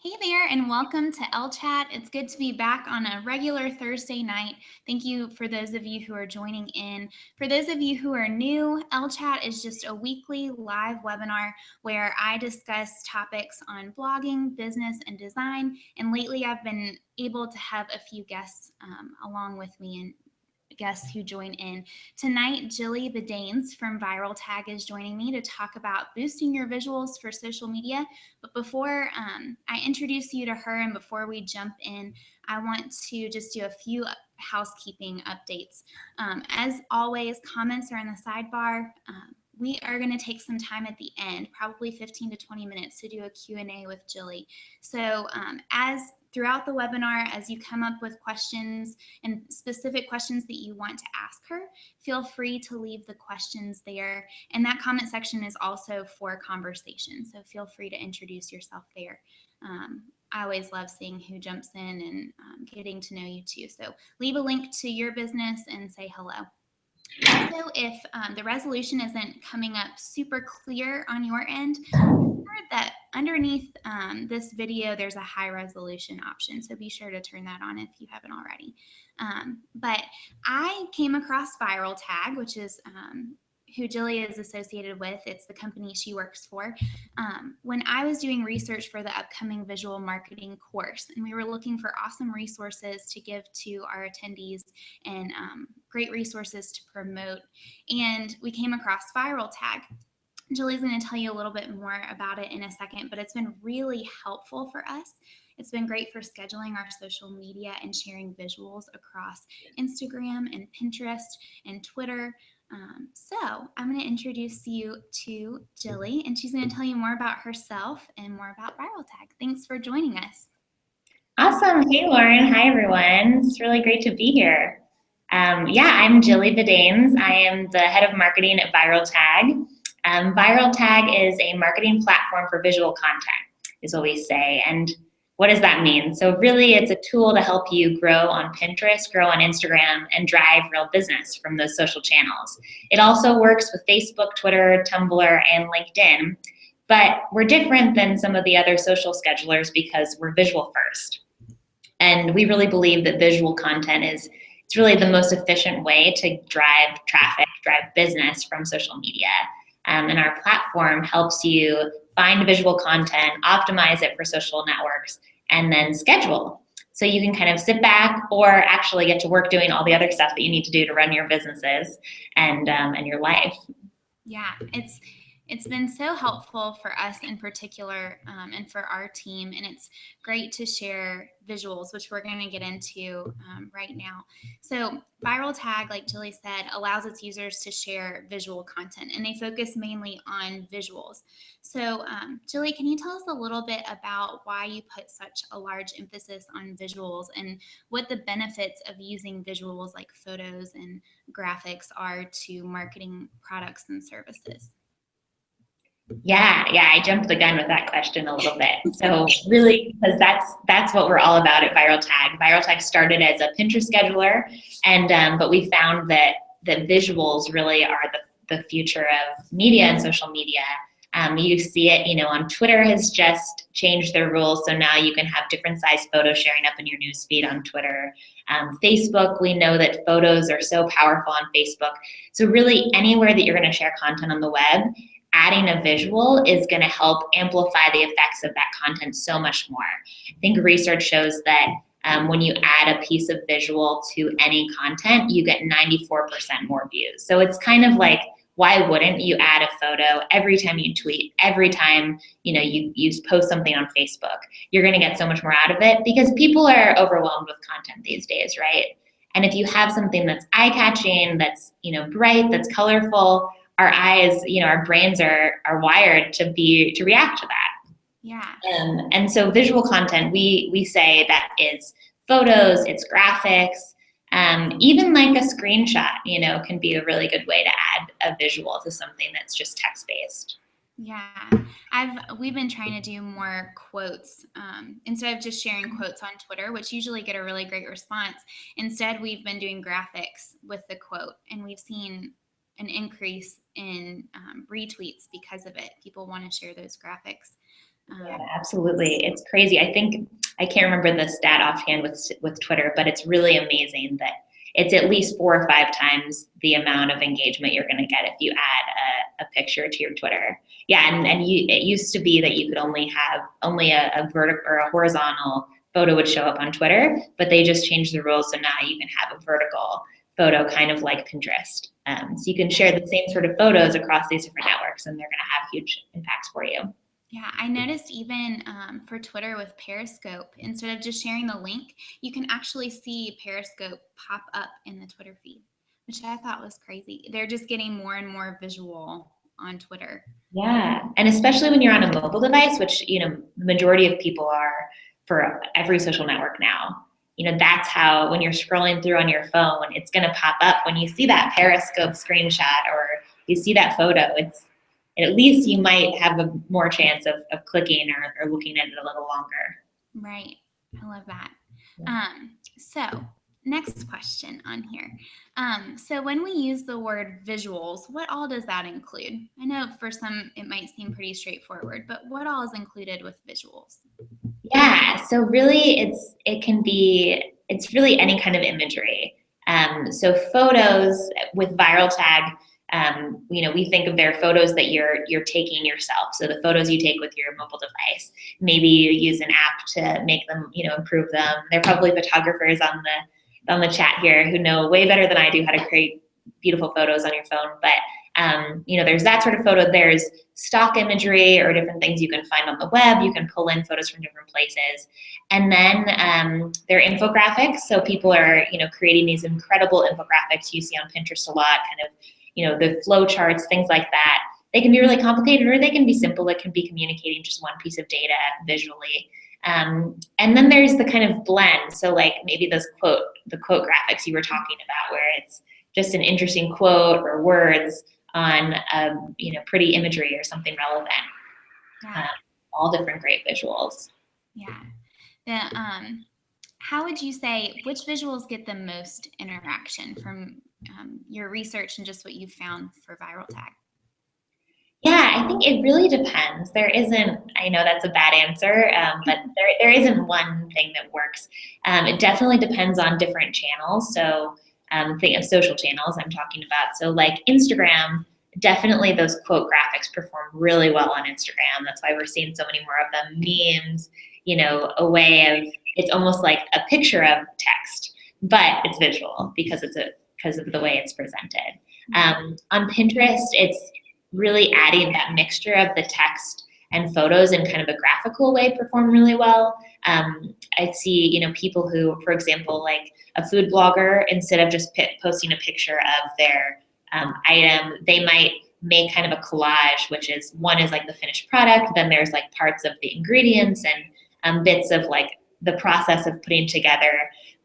Hey there, and welcome to LChat. It's good to be back on a regular Thursday night. Thank you for those of you who are joining in. For those of you who are new, LChat is just a weekly live webinar where I discuss topics on blogging, business, and design. And lately, I've been able to have a few guests along with me and guests who join in. Tonight, Jilly Bedanes from Viral Tag is joining me to talk about boosting your visuals for social media. But before I introduce you to her and before we jump in, I want to just do a few housekeeping updates. As always, comments are in the sidebar. We are going to take some time at the end, probably 15 to 20 minutes, to do a Q&A with Jilly. So as throughout the webinar, as you come up with questions and specific questions that you want to ask her, feel free to leave the questions there. And that comment section is also for conversation, so feel free to introduce yourself there. I always love seeing who jumps in and getting to know you too. So leave a link to your business and say hello. Also, if the resolution isn't coming up super clear on your end, remember that underneath this video, there's a high resolution option. So be sure to turn that on if you haven't already. But I came across Viral Tag, which is who Jilly is associated with. It's the company she works for. When I was doing research for the upcoming visual marketing course, and we were looking for awesome resources to give to our attendees and great resources to promote, and we came across Viral Tag. Julie's going to tell you a little bit more about it in a second, but it's been really helpful for us. It's been great for scheduling our social media and sharing visuals across Instagram and Pinterest and Twitter. So I'm going to introduce you to Jilly, and she's going to tell you more about herself and more about Viral Tag. Thanks for joining us. Awesome. Hey, Lauren. Hi, everyone. It's really great to be here. I'm Jilly Bedanes. I am the head of marketing at Viral Tag. Viral Tag is a marketing platform for visual content, is what we say. And what does that mean? So really, it's a tool to help you grow on Pinterest, grow on Instagram, and drive real business from those social channels. It also works with Facebook, Twitter, Tumblr, and LinkedIn. But we're different than some of the other social schedulers because we're visual first. And we really believe that visual content it's really the most efficient way to drive traffic, drive business from social media. And our platform helps you find visual content, optimize it for social networks, and then schedule. So you can kind of sit back or actually get to work doing all the other stuff that you need to do to run your businesses and your life. Yeah, it's been so helpful for us in particular and for our team, and it's great to share visuals, which we're going to get into right now. So Viral Tag, like Jilly said, allows its users to share visual content, and they focus mainly on visuals. So Jilly, can you tell us a little bit about why you put such a large emphasis on visuals and what the benefits of using visuals like photos and graphics are to marketing products and services? Yeah, I jumped the gun with that question a little bit. So really, because that's what we're all about at Viral Tag. Viral Tag started as a Pinterest scheduler, and but we found that visuals really are the future of media and social media. You see it, on Twitter has just changed their rules, so now you can have different size photos sharing up in your newsfeed on Twitter. Facebook, we know that photos are so powerful on Facebook. So really, anywhere that you're going to share content on the web, adding a visual is going to help amplify the effects of that content so much more. I think research shows that when you add a piece of visual to any content, you get 94% more views. So it's kind of like, why wouldn't you add a photo every time you tweet, every time you post something on Facebook? You're going to get so much more out of it because people are overwhelmed with content these days, right? And if you have something that's eye-catching, that's bright, that's colorful, our eyes, our brains are wired to react to that. Yeah. And so visual content, we say that is photos, it's graphics, even like a screenshot, can be a really good way to add a visual to something that's just text-based. Yeah, we've been trying to do more quotes instead of just sharing quotes on Twitter, which usually get a really great response. Instead, we've been doing graphics with the quote, and we've seen an increase in retweets because of it. People want to share those graphics. Yeah, absolutely. It's crazy. I can't remember the stat offhand with Twitter, but it's really amazing that it's at least 4 or 5 times the amount of engagement you're going to get if you add a picture to your Twitter. Yeah, and it used to be that you could only have a vertical or a horizontal photo would show up on Twitter, but they just changed the rules, so now you can have a vertical photo, kind of like Pinterest. So you can share the same sort of photos across these different networks, and they're going to have huge impacts for you. Yeah, I noticed even for Twitter with Periscope, instead of just sharing the link, you can actually see Periscope pop up in the Twitter feed, which I thought was crazy. They're just getting more and more visual on Twitter. Yeah, and especially when you're on a mobile device, which, the majority of people are for every social network now. That's how, when you're scrolling through on your phone, it's going to pop up when you see that Periscope screenshot or you see that photo. At least you might have a more chance of clicking or looking at it a little longer. Right. I love that. Yeah. So next question on here. So when we use the word visuals, what all does that include? I know for some it might seem pretty straightforward, but what all is included with visuals? Yeah, so really it's really any kind of imagery. So photos with Viral Tag, we think of their photos that you're taking yourself. So the photos you take with your mobile device. Maybe you use an app to make them, improve them. There are probably photographers on the chat here who know way better than I do how to create beautiful photos on your phone. But there's that sort of photo. There's stock imagery or different things you can find on the web. You can pull in photos from different places. And then there are infographics. So people are, creating these incredible infographics you see on Pinterest a lot, kind of, the flow charts, things like that. They can be really complicated or they can be simple. It can be communicating just one piece of data visually. And then there's the kind of blend. So like maybe the quote graphics you were talking about, where it's just an interesting quote or words on, pretty imagery or something relevant. Yeah. All different great visuals. Yeah. How would you say, which visuals get the most interaction from your research and just what you've found for Viral Tag? Yeah, I think it really depends. I know that's a bad answer, but there isn't one thing that works. It definitely depends on different channels. So think of social channels I'm talking about. So like Instagram, definitely those quote graphics perform really well on Instagram. That's why we're seeing so many more of them. Memes, it's almost like a picture of text, but it's visual because of the way it's presented. On Pinterest, it's really adding that mixture of the text and photos in kind of a graphical way perform really well. I see, people who, for example, like a food blogger, instead of just posting a picture of their item, they might make kind of a collage, which is one is like the finished product, then there's like parts of the ingredients and bits of like the process of putting together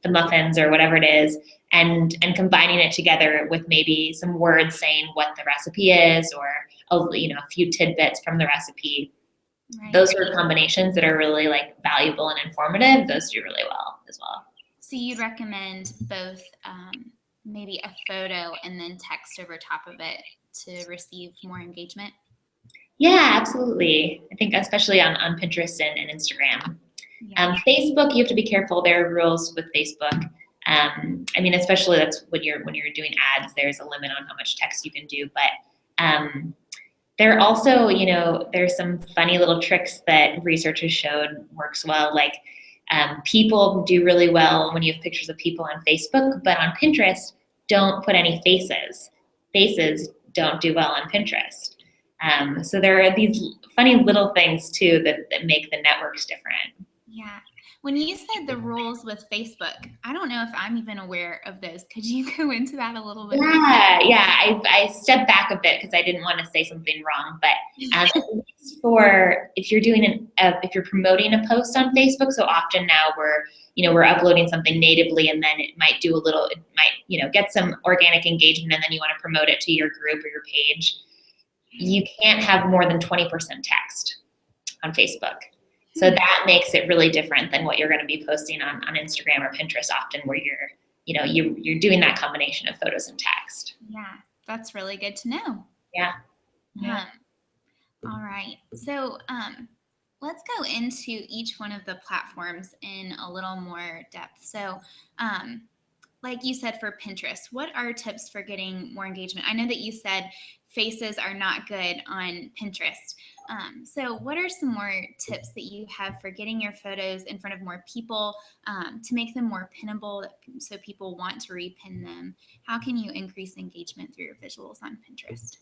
the muffins or whatever it is, and combining it together with maybe some words saying what the recipe is or a few tidbits from the recipe. Right. Those are combinations that are really like valuable and informative. Those do really well as well. So you'd recommend both maybe a photo and then text over top of it to receive more engagement? Yeah, absolutely. I think especially on Pinterest and Instagram. Yeah. Facebook, you have to be careful. There are rules with Facebook. Especially that's when you're doing ads, there's a limit on how much text you can do. But there are also, there's some funny little tricks that research has shown works well. Like people do really well when you have pictures of people on Facebook, but on Pinterest, don't put any faces. Faces don't do well on Pinterest. So there are these funny little things too that make the networks different. Yeah. When you said the rules with Facebook, I don't know if I'm even aware of those. Could you go into that a little bit? Yeah. I stepped back a bit because I didn't want to say something wrong. But if you're promoting a post on Facebook, so often now we're uploading something natively, and then it might get some organic engagement, and then you want to promote it to your group or your page. You can't have more than 20% text on Facebook. So that makes it really different than what you're going to be posting on Instagram or Pinterest often, where you're doing that combination of photos and text. Yeah, that's really good to know. Yeah. All right. So let's go into each one of the platforms in a little more depth. So, like you said, for Pinterest, what are tips for getting more engagement? I know that you said faces are not good on Pinterest. So what are some more tips that you have for getting your photos in front of more people, to make them more pinnable so people want to repin them? How can you increase engagement through your visuals on Pinterest?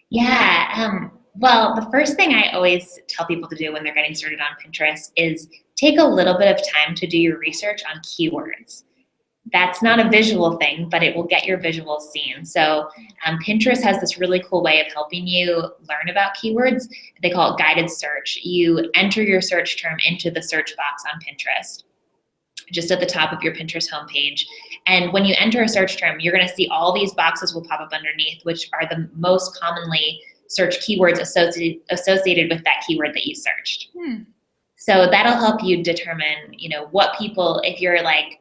Yeah. Well, the first thing I always tell people to do when they're getting started on Pinterest is take a little bit of time to do your research on keywords. That's not a visual thing, but it will get your visuals seen. So Pinterest has this really cool way of helping you learn about keywords. They call it guided search. You enter your search term into the search box on Pinterest, just at the top of your Pinterest homepage. And when you enter a search term, you're going to see all these boxes will pop up underneath, which are the most commonly searched keywords associated with that keyword that you searched. So that'll help you determine, what people, if you're like,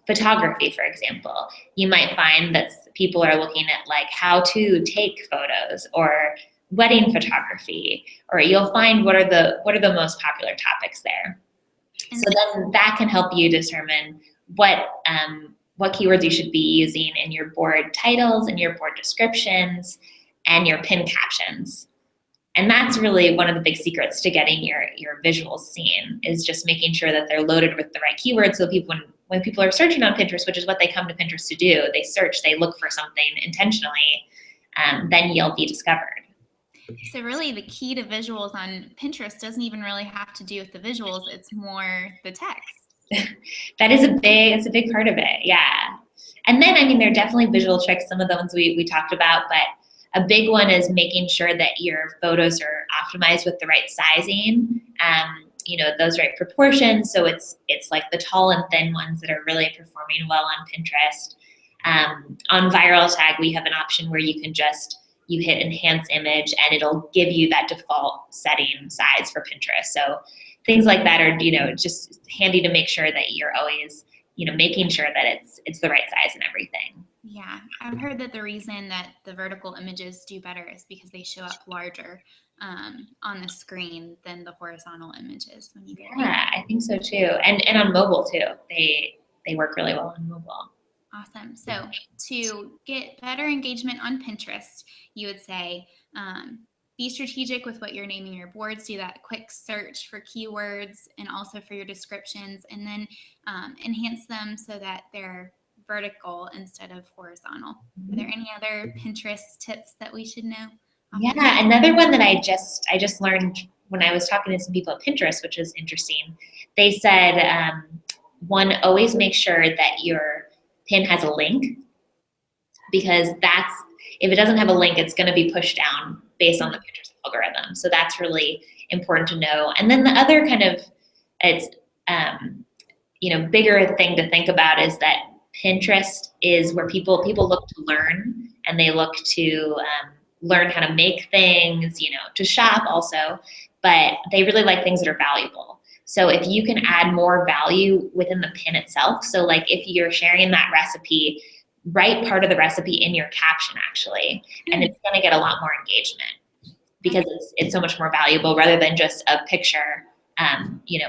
photography, for example, you might find that people are looking at like how to take photos or wedding photography, or you'll find what are the most popular topics there. So then that can help you determine what keywords you should be using in your board titles and your board descriptions and your pin captions. And that's really one of the big secrets to getting your visuals seen, is just making sure that they're loaded with the right keywords. So people, when people are searching on Pinterest, which is what they come to Pinterest to do, they search, they look for something intentionally, then you'll be discovered. So really the key to visuals on Pinterest doesn't even really have to do with the visuals. It's more the text. It's a big part of it. Yeah. And then, there are definitely visual tricks, some of the ones we talked about, but a big one is making sure that your photos are optimized with the right sizing, those right proportions. So it's like the tall and thin ones that are really performing well on Pinterest. On Viral Tag, we have an option where you hit enhance image and it'll give you that default setting size for Pinterest. So things like that are, just handy to make sure that you're always, making sure that it's the right size and everything. Yeah, I've heard that the reason that the vertical images do better is because they show up larger on the screen than the horizontal images when you get I think so too. And on mobile too. They work really well on mobile. Awesome. So to get better engagement on Pinterest, you would say be strategic with what you're naming your boards. Do that quick search for keywords and also for your descriptions, and then enhance them so that they're vertical instead of horizontal. Are there any other Pinterest tips that we should know? Yeah, another one that I just learned when I was talking to some people at Pinterest, which was interesting. They said, one, always make sure that your pin has a link, because if it doesn't have a link, it's going to be pushed down based on the Pinterest algorithm. So that's really important to know. And then the other kind of, bigger thing to think about is that Pinterest is where people look to learn, and they look to learn how to make things, to shop also, but they really like things that are valuable. So if you can add more value within the pin itself, so like if you're sharing that recipe, write part of the recipe in your caption actually, and it's going to get a lot more engagement because it's so much more valuable rather than just a picture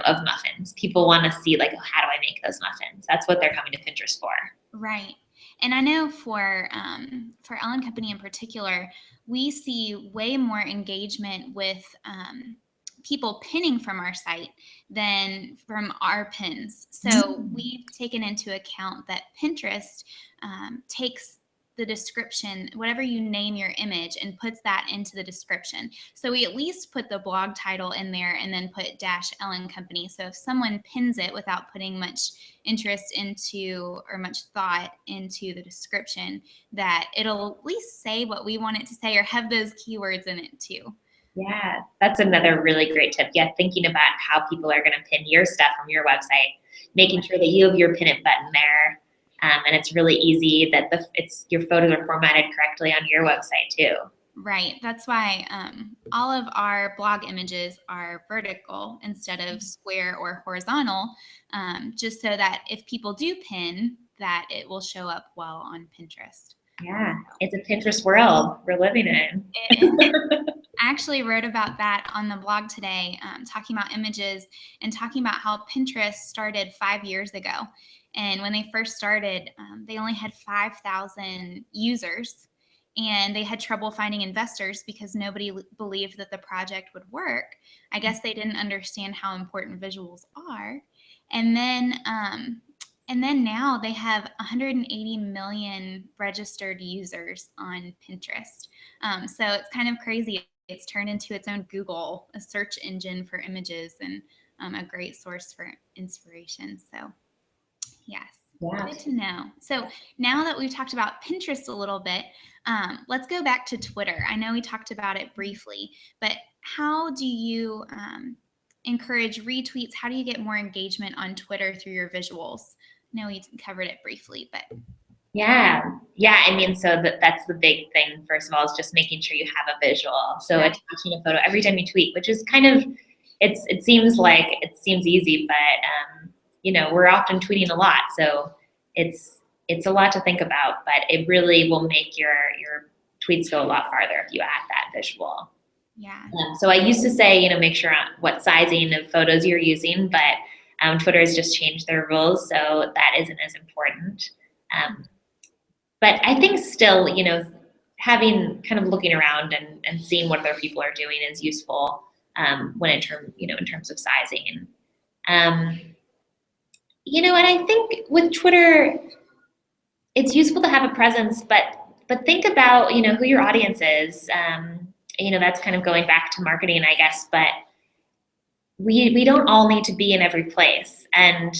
of muffins. People want to see like, how do I make those muffins? That's what they're coming to Pinterest for. Right. And I know for Ellen Company in particular, we see way more engagement with people pinning from our site than from our pins. So we've taken into account that Pinterest takes the description, whatever you name your image, and puts that into the description. So we at least put the blog title in there and then put --Ellen Company. So if someone pins it without putting much interest into or much thought into the description, that it'll at least say what we want it to say or have those keywords in it too. Yeah, that's another really great tip. Yeah, thinking about how people are going to pin your stuff from your website, making sure that you have your pin it button there. And it's really easy that your photos are formatted correctly on your website too. Right. That's why all of our blog images are vertical instead of square or horizontal, just so that if people do pin, that it will show up well on Pinterest. Yeah, it's a Pinterest world we're living in. I actually wrote about that on the blog today, talking about images and talking about how Pinterest started 5 years ago. And when they first started, they only had 5,000 users, and they had trouble finding investors because nobody believed that the project would work. I guess they didn't understand how important visuals are. And then now they have 180 million registered users on Pinterest. So it's kind of crazy. It's turned into its own Google, a search engine for images, and a great source for inspiration. So, yes, good to know. So now that we've talked about Pinterest a little bit, let's go back to Twitter. I know we talked about it briefly, but how do you encourage retweets? How do you get more engagement on Twitter through your visuals? I know we covered it briefly, but Yeah. I mean, so that's the big thing. First of all, is just making sure you have a visual. So attaching a photo every time you tweet, which is kind of, it seems easy, but we're often tweeting a lot, so it's a lot to think about. But it really will make your tweets go a lot farther if you add that visual. Yeah. So I used to say, make sure on what sizing of photos you're using, but Twitter has just changed their rules, so that isn't as important. But I think still, having kind of looking around and seeing what other people are doing is useful when in terms of sizing. And I think with Twitter, it's useful to have a presence, but think about, who your audience is. That's kind of going back to marketing, I guess, but we don't all need to be in every place. And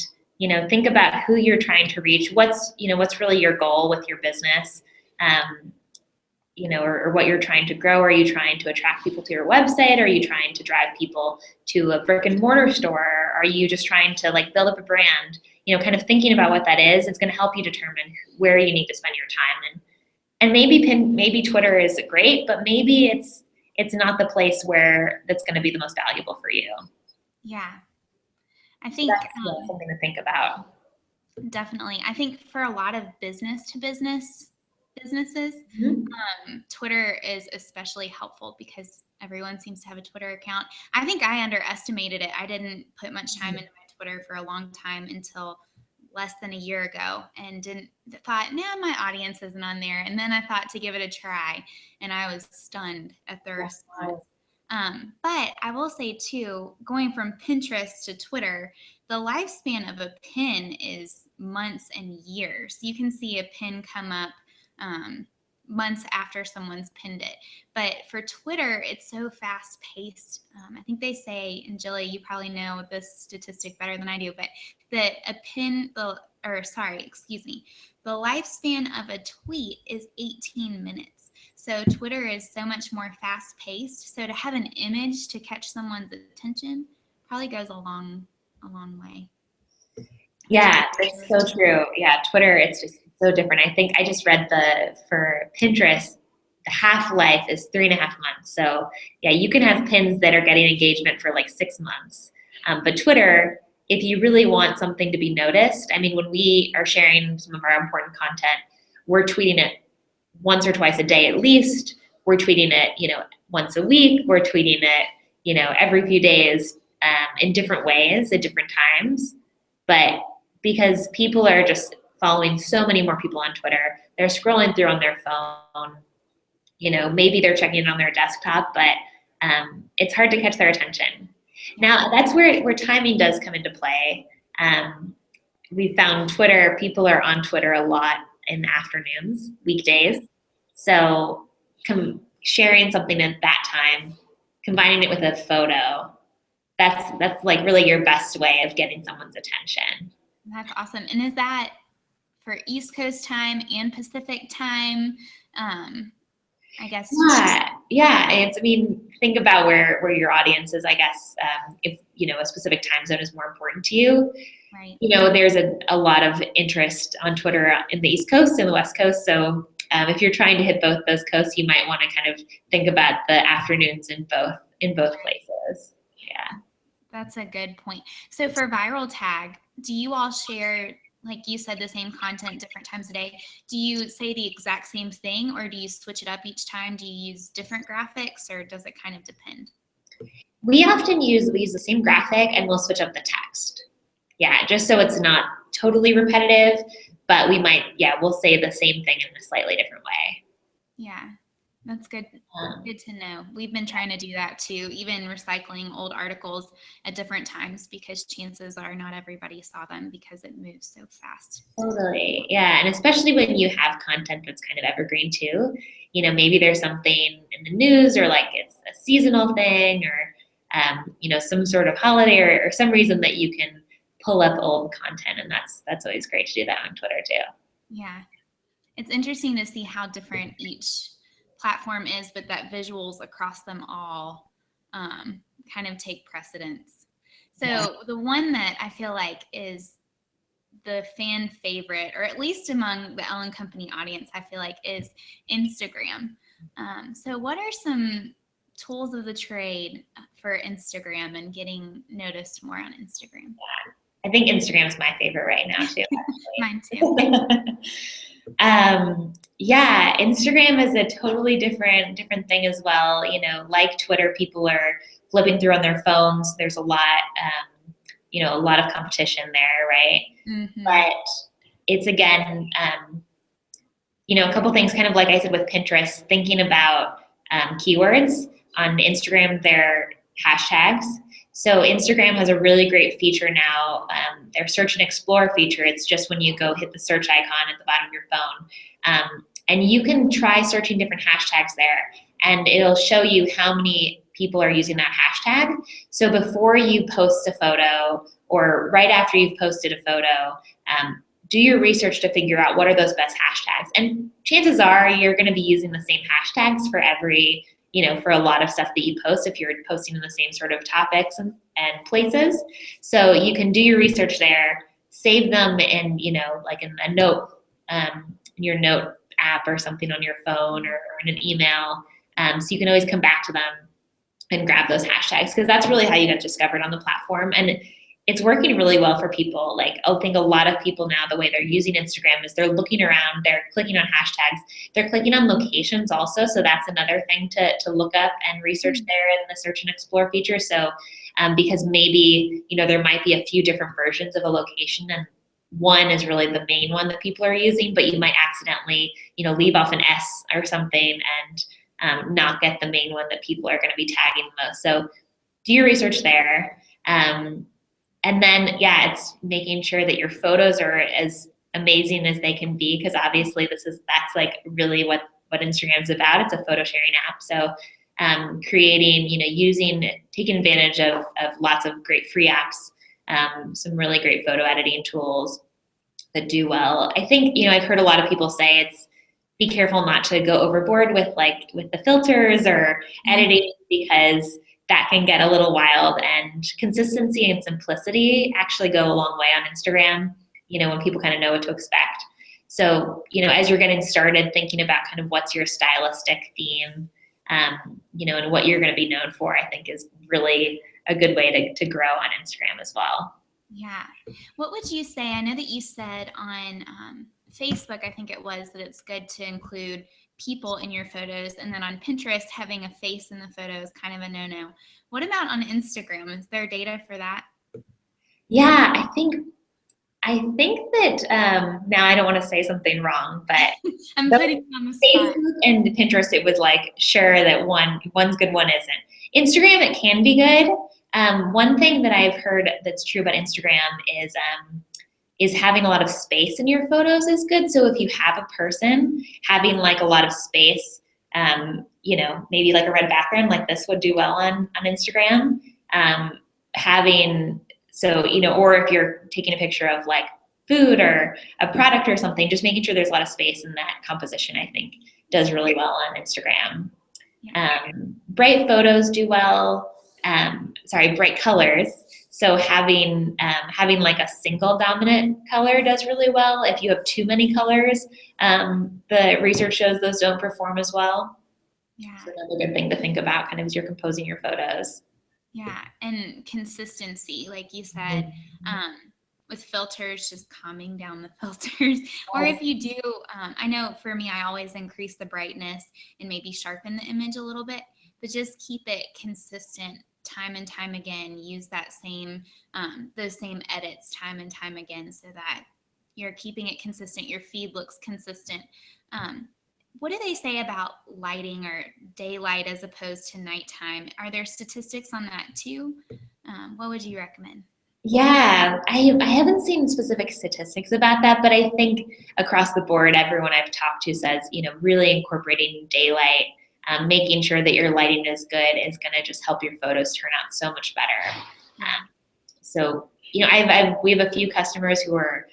think about who you're trying to reach. What's really your goal with your business, or what you're trying to grow. Are you trying to attract people to your website? Are you trying to drive people to a brick and mortar store? Are you just trying to build up a brand? Kind of thinking about what that is, it's going to help you determine where you need to spend your time. And maybe Twitter is great, but maybe it's not the place where that's going to be the most valuable for you. Yeah. I think that's something to think about. Definitely. I think for a lot of businesses, Twitter is especially helpful because everyone seems to have a Twitter account. I think I underestimated it. I didn't put much time into my Twitter for a long time until less than a year ago, and thought, my audience isn't on there. And then I thought to give it a try, and I was stunned at the response. But I will say too, going from Pinterest to Twitter, the lifespan of a pin is months and years. You can see a pin come up months after someone's pinned it. But for Twitter, it's so fast paced. I think they say, and Jilly, you probably know this statistic better than I do, but that the lifespan of a tweet is 18 minutes. So Twitter is so much more fast paced. So to have an image to catch someone's attention probably goes a long way. Yeah, that's so true. Yeah, Twitter, it's just so different. I think I just read for Pinterest, the half-life is 3.5 months. So yeah, you can have pins that are getting engagement for 6 months. But Twitter, if you really want something to be noticed, I mean, when we are sharing some of our important content, we're tweeting it once or twice a day at least. We're tweeting it, once a week. We're tweeting it, every few days in different ways at different times. But because people are just following so many more people on Twitter, they're scrolling through on their phone, maybe they're checking it on their desktop, but it's hard to catch their attention. Now, that's where timing does come into play. We found Twitter, people are on Twitter a lot in the afternoons, weekdays. So sharing something at that time, combining it with a photo, that's really your best way of getting someone's attention. That's awesome. And is that for East Coast time and Pacific time? I guess. Yeah. Think about where your audience is, I guess, if, a specific time zone is more important to you. Right. There's a lot of interest on Twitter in the East Coast and the West Coast. So if you're trying to hit both those coasts, you might want to kind of think about the afternoons in both places. Yeah. That's a good point. So for Viral Tag, do you all share like you said, the same content different times a day, do you say the exact same thing, or do you switch it up each time? Do you use different graphics, or does it kind of depend? We use the same graphic and we'll switch up the text. Yeah, just so it's not totally repetitive, but we'll say the same thing in a slightly different way. Yeah, that's good. Good to know. We've been trying to do that too, even recycling old articles at different times, because chances are not everybody saw them because it moves so fast. Totally. Yeah. And especially when you have content that's kind of evergreen too, maybe there's something in the news or like it's a seasonal thing or, some sort of holiday or some reason that you can pull up old content. And that's always great to do that on Twitter too. Yeah. It's interesting to see how different each platform is, but that visuals across them all kind of take precedence. So the one that I feel like is the fan favorite, or at least among the Ellen Company audience, I feel like is Instagram. So what are some tools of the trade for Instagram and getting noticed more on Instagram? I think Instagram is my favorite right now too. Mine too. Yeah, Instagram is a totally different thing as well. Like Twitter, people are flipping through on their phones. There's a lot, a lot of competition there, right? Mm-hmm. But it's again, a couple things, kind of like I said with Pinterest, thinking about keywords. On Instagram, they're hashtags. So Instagram has a really great feature now, their search and explore feature. It's just when you go hit the search icon at the bottom of your phone. And you can try searching different hashtags there, and it'll show you how many people are using that hashtag. So before you post a photo or right after you've posted a photo, do your research to figure out what are those best hashtags. And chances are you're going to be using the same hashtags for every for a lot of stuff that you post if you're posting in the same sort of topics and places. So you can do your research there, save them in, like in a note, in your note app or something on your phone or in an email. So you can always come back to them and grab those hashtags, because that's really how you get discovered on the platform. And it's working really well for people. Like, I think a lot of people now, the way they're using Instagram is they're looking around, they're clicking on hashtags, they're clicking on locations also. So that's another thing to look up and research there in the search and explore feature. So because maybe, there might be a few different versions of a location, and one is really the main one that people are using, but you might accidentally, leave off an S or something and not get the main one that people are going to be tagging the most. So do your research there. And then, it's making sure that your photos are as amazing as they can be, because obviously that's like really what Instagram's about. It's a photo sharing app. So creating, taking advantage of lots of great free apps, some really great photo editing tools that do well. I think, I've heard a lot of people say be careful not to go overboard with the filters or editing, because that can get a little wild, and consistency and simplicity actually go a long way on Instagram, when people kind of know what to expect. So, as you're getting started, thinking about kind of what's your stylistic theme, and what you're going to be known for, I think is really a good way to grow on Instagram as well. Yeah. What would you say? I know that you said on Facebook, I think it was, that it's good to include people in your photos, and then on Pinterest, having a face in the photo is kind of a no-no. What about on Instagram? Is there data for that? Yeah, I think that now I don't want to say something wrong, but I'm putting you on the spot. Facebook and Pinterest, it was like, sure that one's good, one isn't. Instagram, it can be good. One thing that I've heard that's true about Instagram is having a lot of space in your photos is good. So if you have a person, having like a lot of space, maybe like a red background, like this would do well on Instagram. Or if you're taking a picture of like food or a product or something, just making sure there's a lot of space in that composition, I think does really well on Instagram. Bright photos do well. Bright colors. So having like a single dominant color does really well. If you have too many colors, the research shows those don't perform as well. Yeah. So that's a good thing to think about kind of as you're composing your photos. Yeah, and consistency, like you said, with filters, just calming down the filters. Or if you do, I know for me, I always increase the brightness and maybe sharpen the image a little bit, but just keep it consistent time and time again. Use that same, those same edits time and time again so that you're keeping it consistent. Your feed looks consistent. What do they say about lighting or daylight as opposed to nighttime? Are there statistics on that too? What would you recommend? Yeah, I haven't seen specific statistics about that, but I think across the board, everyone I've talked to says, really incorporating daylight, making sure that your lighting is good is going to just help your photos turn out so much better. So, we have a few customers who are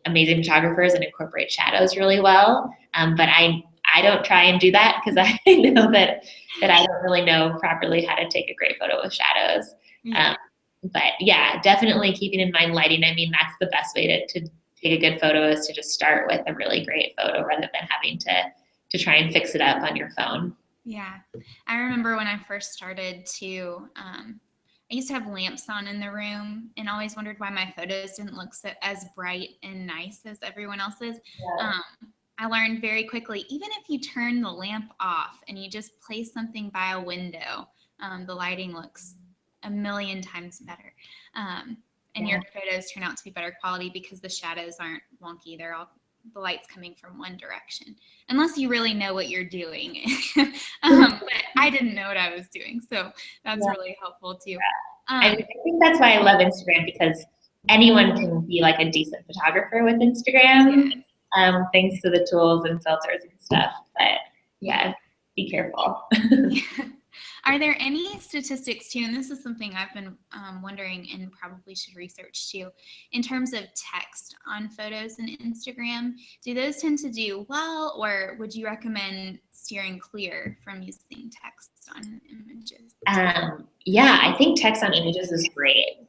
amazing photographers and incorporate shadows really well, but I don't try and do that because I know that I don't really know properly how to take a great photo with shadows. But yeah, definitely keeping in mind lighting. I mean, that's the best way to take a good photo is to just start with a really great photo rather than having to try and fix it up on your phone. Yeah. I remember when I first started to, I used to have lamps on in the room and always wondered why my photos didn't look as bright and nice as everyone else's. Yeah. I learned very quickly, even if you turn the lamp off and you just place something by a window, the lighting looks a million times better. And your photos turn out to be better quality because the shadows aren't wonky. The light's coming from one direction, unless you really know what you're doing. But I didn't know what I was doing. So that's really helpful too. I think that's why I love Instagram, because anyone can be like a decent photographer with Instagram, thanks to the tools and filters and stuff. But yeah, be careful. Are there any statistics too, and this is something I've been wondering and probably should research too, in terms of text on photos and Instagram? Do those tend to do well, or would you recommend steering clear from using text on images? Yeah, I think text on images is great.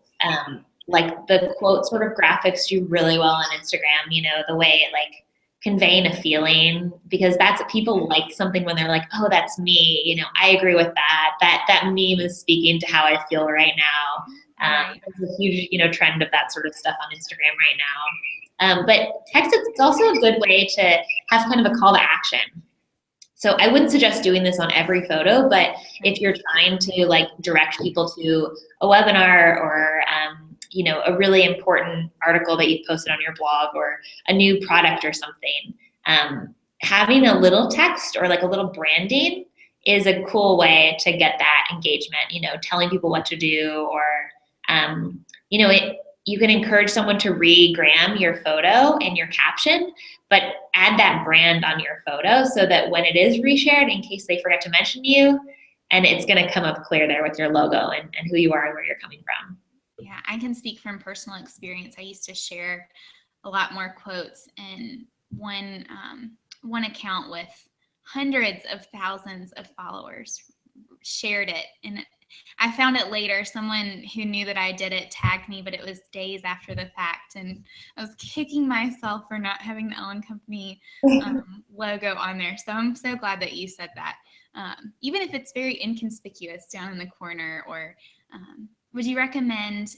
Like the quote sort of graphics do really well on Instagram, the way it like conveying a feeling, because that's people like something when they're like, oh, that's me. I agree with that. That meme is speaking to how I feel right now. There's a huge, trend of that sort of stuff on Instagram right now. But text, it's also a good way to have kind of a call to action. So I wouldn't suggest doing this on every photo, but if you're trying to like direct people to a webinar or a really important article that you've posted on your blog or a new product or something, having a little text or like a little branding is a cool way to get that engagement, telling people what to do, or, you can encourage someone to re-gram your photo and your caption, but add that brand on your photo so that when it is reshared, in case they forget to mention you, and it's going to come up clear there with your logo and who you are and where you're coming from. Yeah, I can speak from personal experience. I used to share a lot more quotes, and one account with hundreds of thousands of followers shared it, and I found it later. Someone who knew that I did it tagged me, but it was days after the fact, and I was kicking myself for not having the Ellen Company logo on there. So I'm so glad that you said that. Even if it's very inconspicuous down in the corner, or would you recommend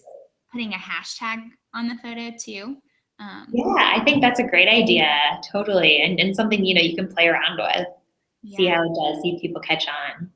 putting a hashtag on the photo too? Yeah, I think that's a great idea. Totally. And something, you can play around with, see how it does, see if people catch on.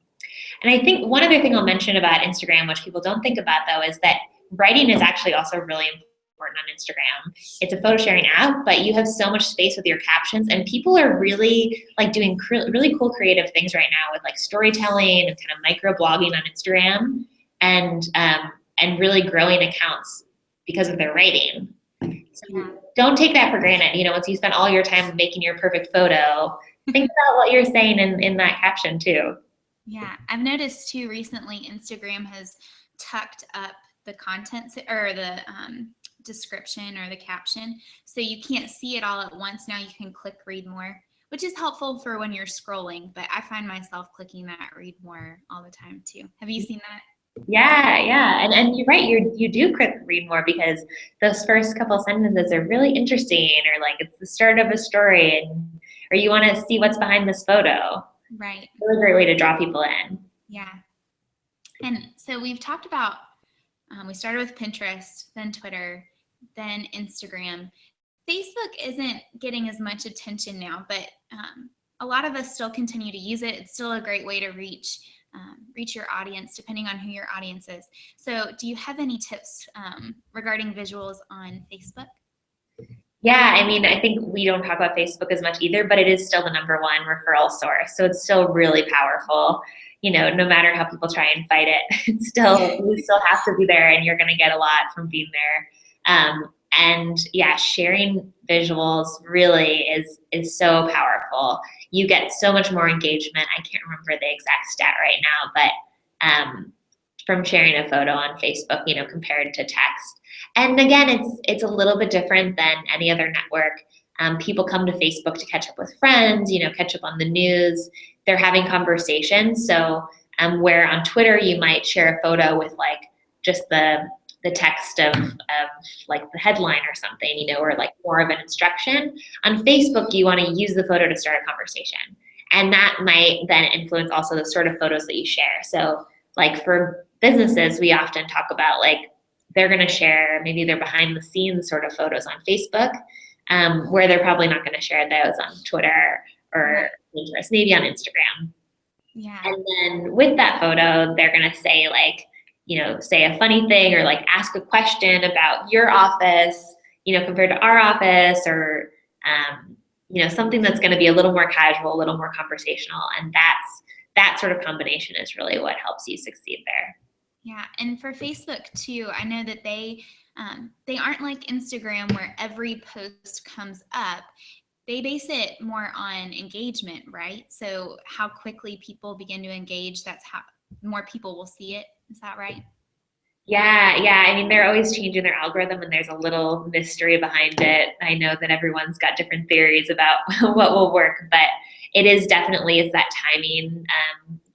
And I think one other thing I'll mention about Instagram, which people don't think about though, is that writing is actually also really important on Instagram. It's a photo sharing app, but you have so much space with your captions, and people are really like doing really cool creative things right now with like storytelling and kind of micro blogging on Instagram, and really growing accounts because of their writing. So don't take that for granted. Once you spend all your time making your perfect photo, think about what you're saying in that caption too. Yeah, I've noticed too recently Instagram has tucked up the content or the description or the caption, so you can't see it all at once. Now you can click read more, which is helpful for when you're scrolling, but I find myself clicking that read more all the time too. Have you seen that? Yeah. And you're right, you do click read more because those first couple sentences are really interesting, or like it's the start of a story, or you want to see what's behind this photo. Right. Really great way to draw people in. Yeah. And so we've talked about, we started with Pinterest, then Twitter, than Instagram. Facebook isn't getting as much attention now, but a lot of us still continue to use it. It's still a great way to reach your audience, depending on who your audience is. So do you have any tips regarding visuals on Facebook? Yeah, I mean, I think we don't talk about Facebook as much either, but it is still the number one referral source. So it's still really powerful. No matter how people try and fight it, it's still, you still have to be there, and you're going to get a lot from being there. And yeah, sharing visuals really is so powerful. You get so much more engagement. I can't remember the exact stat right now, but from sharing a photo on Facebook, compared to text. And again, it's a little bit different than any other network. People come to Facebook to catch up with friends, catch up on the news. They're having conversations. So where on Twitter you might share a photo with like just the text of like the headline or something, or like more of an instruction. On Facebook, you want to use the photo to start a conversation. And that might then influence also the sort of photos that you share. So like for businesses, we often talk about like they're going to share maybe their behind the scenes sort of photos on Facebook, where they're probably not going to share those on Twitter or Pinterest, maybe on Instagram. Yeah. And then with that photo, they're going to say like, say a funny thing or like ask a question about your office, compared to our office, or, something that's going to be a little more casual, a little more conversational. And that sort of combination is really what helps you succeed there. Yeah. And for Facebook too, I know that they aren't like Instagram where every post comes up. They base it more on engagement, right? So how quickly people begin to engage, that's how more people will see it. Is that right? Yeah. I mean, they're always changing their algorithm, and there's a little mystery behind it. I know that everyone's got different theories about what will work, but it's that timing.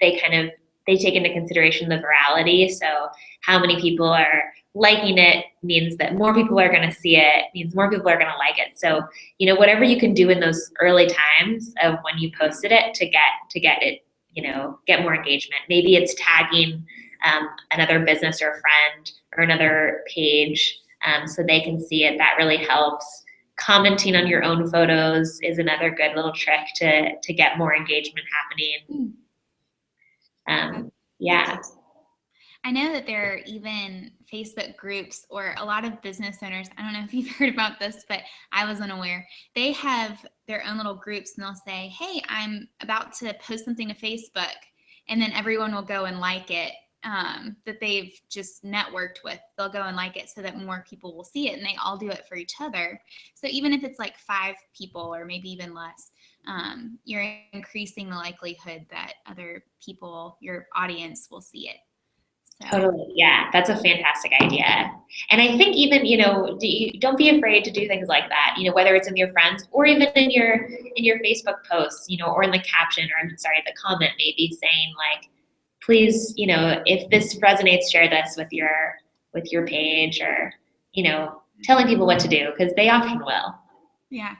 They take into consideration the virality. So how many people are liking it means that more people are going to see it, means more people are going to like it. So, whatever you can do in those early times of when you posted it to get it, get more engagement. Maybe it's tagging another business or friend or another page so they can see it. That really helps. Commenting on your own photos is another good little trick to get more engagement happening. Yeah. I know that there are even Facebook groups or a lot of business owners. I don't know if you've heard about this, but I was unaware. They have their own little groups, and they'll say, hey, I'm about to post something to Facebook. And then everyone will go and like it that they've just networked with. They'll go and like it so that more people will see it, and they all do it for each other. So even if it's like 5 people or maybe even less, you're increasing the likelihood that other people, your audience, will see it. So. Totally. Yeah, that's a fantastic idea. And I think even, don't be afraid to do things like that, whether it's in your friends or even in your Facebook posts, or in the caption, or the comment, maybe saying like, please, if this resonates, share this with your page, or, telling people what to do, because they often will. Yeah.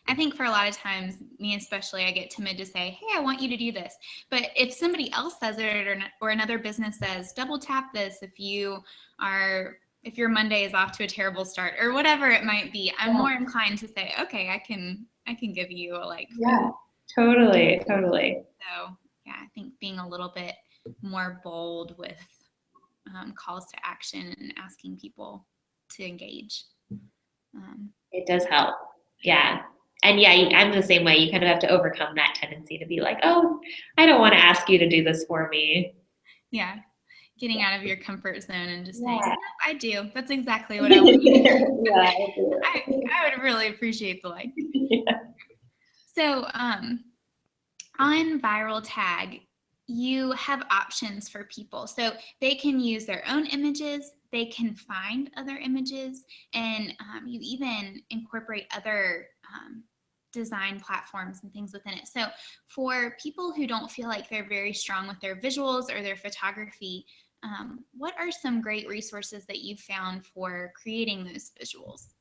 I think for a lot of times, me especially, I get timid to say, hey, I want you to do this. But if somebody else says it, or another business says, double tap this if your Monday is off to a terrible start, or whatever it might be, I'm more inclined to say, okay, I can give you a like. Yeah, totally. So yeah, I think being a little bit more bold with calls to action and asking people to engage. It does help. Yeah. And yeah, I'm the same way. You kind of have to overcome that tendency to be like, oh, I don't want to ask you to do this for me. Yeah. Getting out of your comfort zone and just saying, no, I do. That's exactly what I want you to do. Yeah, I do. I would really appreciate the like. Yeah. So on Viral Tag, you have options for people. So they can use their own images, they can find other images, and you even incorporate other design platforms and things within it. So for people who don't feel like they're very strong with their visuals or their photography, what are some great resources that you've found for creating those visuals?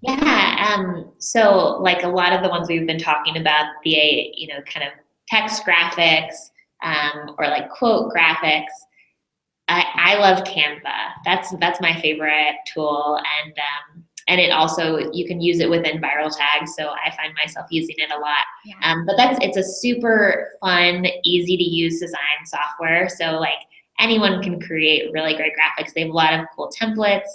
Yeah, so like a lot of the ones we've been talking about, the kind of text graphics or like quote graphics, I love Canva. That's my favorite tool, and it also, you can use it within Viral Tag, so I find myself using it a lot. Yeah. But it's a super fun, easy to use design software. So like anyone can create really great graphics. They have a lot of cool templates.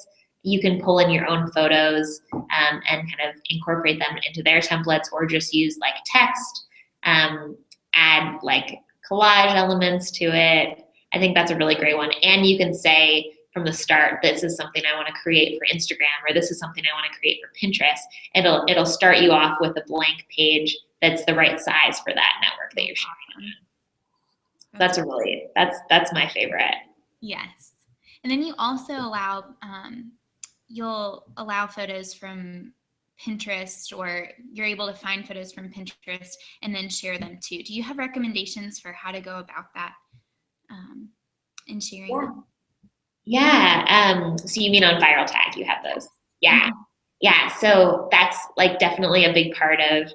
You can pull in your own photos and kind of incorporate them into their templates, or just use like text, add like collage elements to it. I think that's a really great one. And you can say from the start, this is something I want to create for Instagram, or this is something I want to create for Pinterest. It'll start you off with a blank page that's the right size for that network that you're sharing. That's my favorite. Yes. And then you also allow, you'll allow photos from Pinterest, or you're able to find photos from Pinterest and then share them too. Do you have recommendations for how to go about that in sharing them? Yeah. So you mean on Viral Tag, you have those? Yeah. Mhm. Yeah. So that's like definitely a big part of,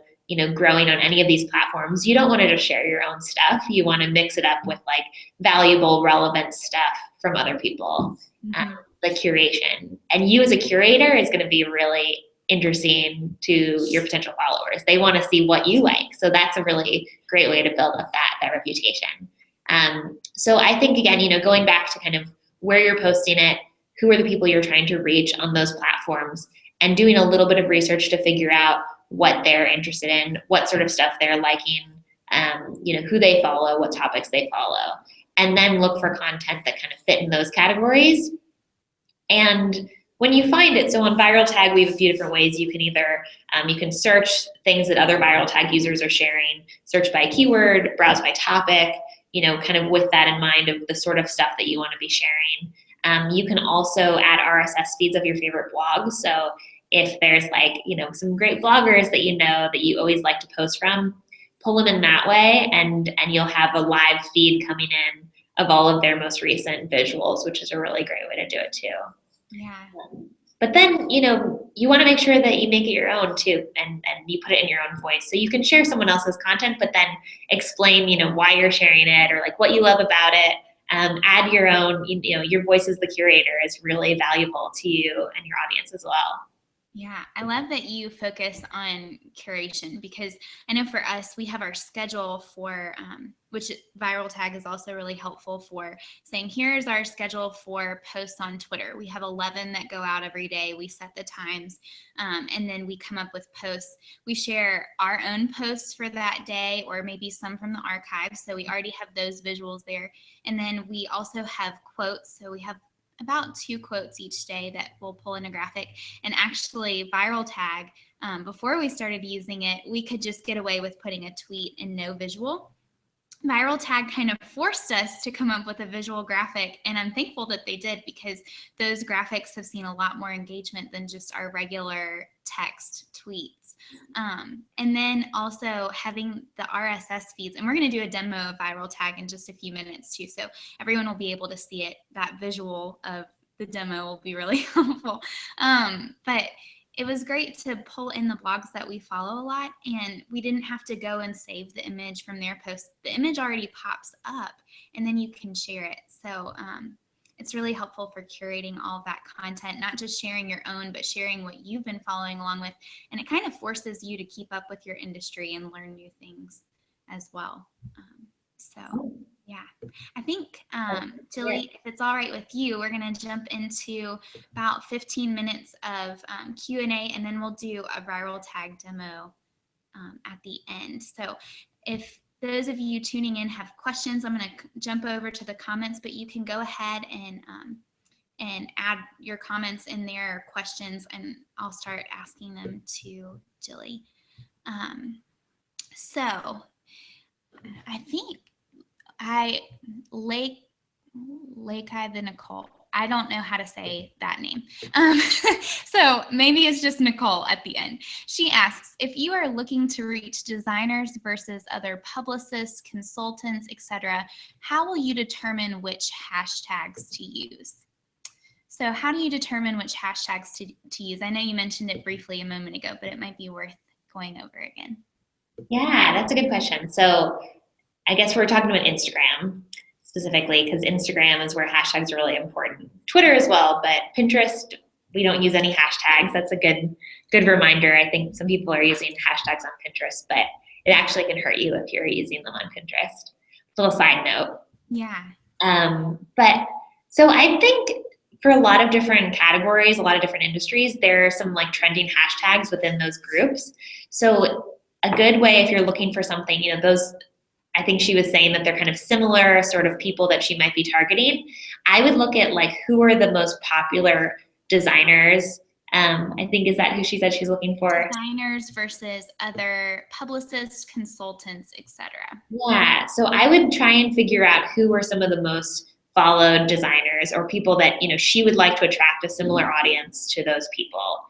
growing on any of these platforms. You don't want to just share your own stuff. You want to mix it up with like valuable, relevant stuff from other people, the curation. And you as a curator is going to be really interesting to your potential followers. They want to see what you like. So that's a really great way to build up that reputation. So I think, again, going back to kind of where you're posting it, who are the people you're trying to reach on those platforms, and doing a little bit of research to figure out what they're interested in, what sort of stuff they're liking, who they follow, what topics they follow, and then look for content that kind of fit in those categories. And when you find it, so on Viral Tag, we have a few different ways. You can either, you can search things that other Viral Tag users are sharing, search by keyword, browse by topic, kind of with that in mind of the sort of stuff that you want to be sharing. You can also add RSS feeds of your favorite blogs. So if there's like, some great bloggers that that you always like to post from, pull them in that way, and you'll have a live feed coming in of all of their most recent visuals, which is a really great way to do it too. Yeah. But then, you want to make sure that you make it your own too, and you put it in your own voice. So you can share someone else's content, but then explain, why you're sharing it, or like what you love about it. Add your own, your voice as the curator is really valuable to you and your audience as well. Yeah, I love that you focus on curation, because I know for us, we have our schedule for, which Viral Tag is also really helpful for saying, here's our schedule for posts on Twitter. We have 11 that go out every day. We set the times, and then we come up with posts. We share our own posts for that day, or maybe some from the archives. So we already have those visuals there. And then we also have quotes. So we have about 2 quotes each day that we'll pull in a graphic. And actually, Viral Tag, before we started using it, we could just get away with putting a tweet and no visual. Viral Tag kind of forced us to come up with a visual graphic, and I'm thankful that they did, because those graphics have seen a lot more engagement than just our regular text tweets. And then also having the RSS feeds, and we're going to do a demo of Viral Tag in just a few minutes too, so everyone will be able to see it. That visual of the demo will be really helpful. But it was great to pull in the blogs that we follow a lot, and we didn't have to go and save the image from their post. The image already pops up, and then you can share it. So it's really helpful for curating all of that content, not just sharing your own, but sharing what you've been following along with. And it kind of forces you to keep up with your industry and learn new things as well. Yeah, I think, Jilly, if it's all right with you, we're going to jump into about 15 minutes of Q&A, and then we'll do a Viral Tag demo at the end. So if those of you tuning in have questions, I'm going to jump over to the comments, but you can go ahead and add your comments in there, questions, and I'll start asking them to Jilly. So I think Lake the Nicole. I don't know how to say that name. So maybe it's just Nicole at the end. She asks, if you are looking to reach designers versus other publicists, consultants, etc., how will you determine which hashtags to use? So how do you determine which hashtags to use? I know you mentioned it briefly a moment ago, but it might be worth going over again. Yeah, that's a good question. So I guess we're talking about Instagram. specifically, because Instagram is where hashtags are really important. Twitter as well, but Pinterest, we don't use any hashtags. That's a good reminder. I think some people are using hashtags on Pinterest, but it actually can hurt you if you're using them on Pinterest. Little side note. Yeah. But so I think for a lot of different categories, a lot of different industries, there are some like trending hashtags within those groups. So a good way, if you're looking for something, those, I think she was saying that they're kind of similar sort of people that she might be targeting. I would look at like, who are the most popular designers? I think, is that who she said she's looking for? Designers versus other publicists, consultants, etc. Yeah, so I would try and figure out who were some of the most followed designers or people that, she would like to attract a similar audience to those people.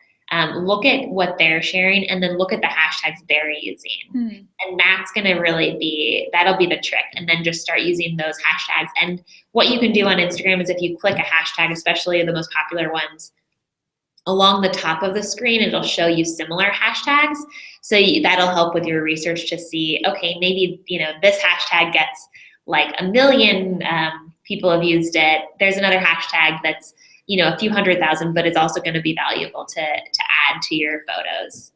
Look at what they're sharing and then look at the hashtags they're using. And that's going to really that'll be the trick. And then just start using those hashtags. And what you can do on Instagram is if you click a hashtag, especially the most popular ones, along the top of the screen, it'll show you similar hashtags. So that'll help with your research to see, okay, maybe, this hashtag gets like 1 million people have used it. There's another hashtag that's, a few 100,000, but it's also going to be valuable to add to your photos.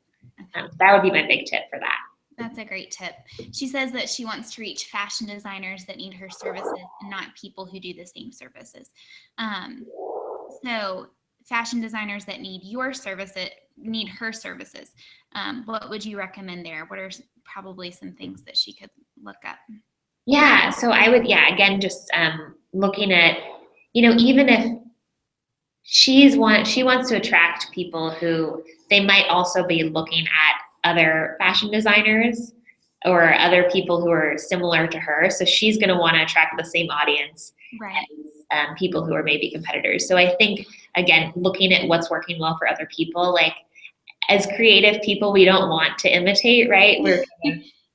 That would be my big tip for that. That's a great tip. She says that she wants to reach fashion designers that need her services and not people who do the same services. So fashion designers that need your services, need her services. What would you recommend there? What are probably some things that she could look up? Yeah, so I would, again, just looking at, even if she wants to attract people who they might also be looking at other fashion designers or other people who are similar to her. So she's going to want to attract the same audience right. as people who are maybe competitors. So I think, again, looking at what's working well for other people, like as creative people, we don't want to imitate, right? We're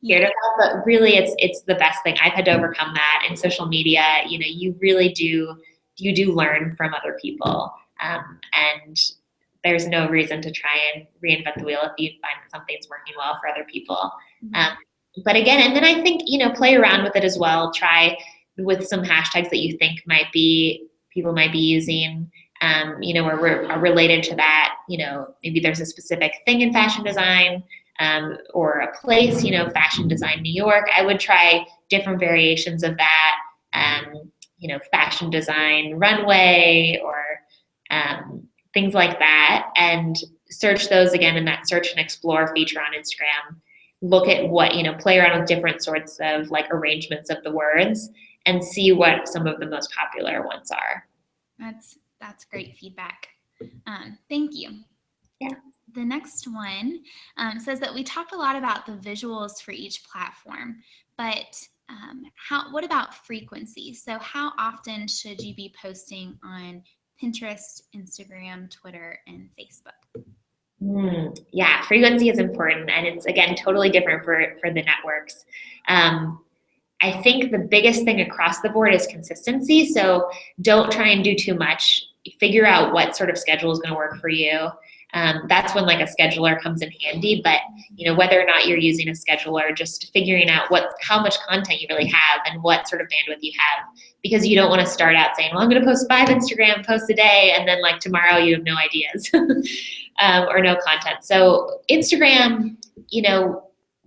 scared of that, but really it's the best thing. I've had to overcome that in social media. You really do learn from other people. And there's no reason to try and reinvent the wheel if you find that something's working well for other people. But again, and then I think, play around with it as well. Try with some hashtags that you think people might be using, or are related to that. Maybe there's a specific thing in fashion design, or a place, Fashion Design New York. I would try different variations of that, Fashion Design Runway or things like that, and search those again in that search and explore feature on Instagram. Look at what, play around with different sorts of like arrangements of the words and see what some of the most popular ones are. That's great feedback. Thank you. Yeah. The next one says that we talked a lot about the visuals for each platform, but what about frequency? So how often should you be posting on Pinterest, Instagram, Twitter, and Facebook? Yeah, frequency is important, and it's, again, totally different for the networks. I think the biggest thing across the board is consistency. So don't try and do too much. Figure out what sort of schedule is going to work for you. That's when like a scheduler comes in handy, but whether or not you're using a scheduler, just figuring out how much content you really have and what sort of bandwidth you have, because you don't want to start out saying, well, I'm going to post 5 Instagram posts a day, and then like tomorrow you have no ideas or no content. So Instagram,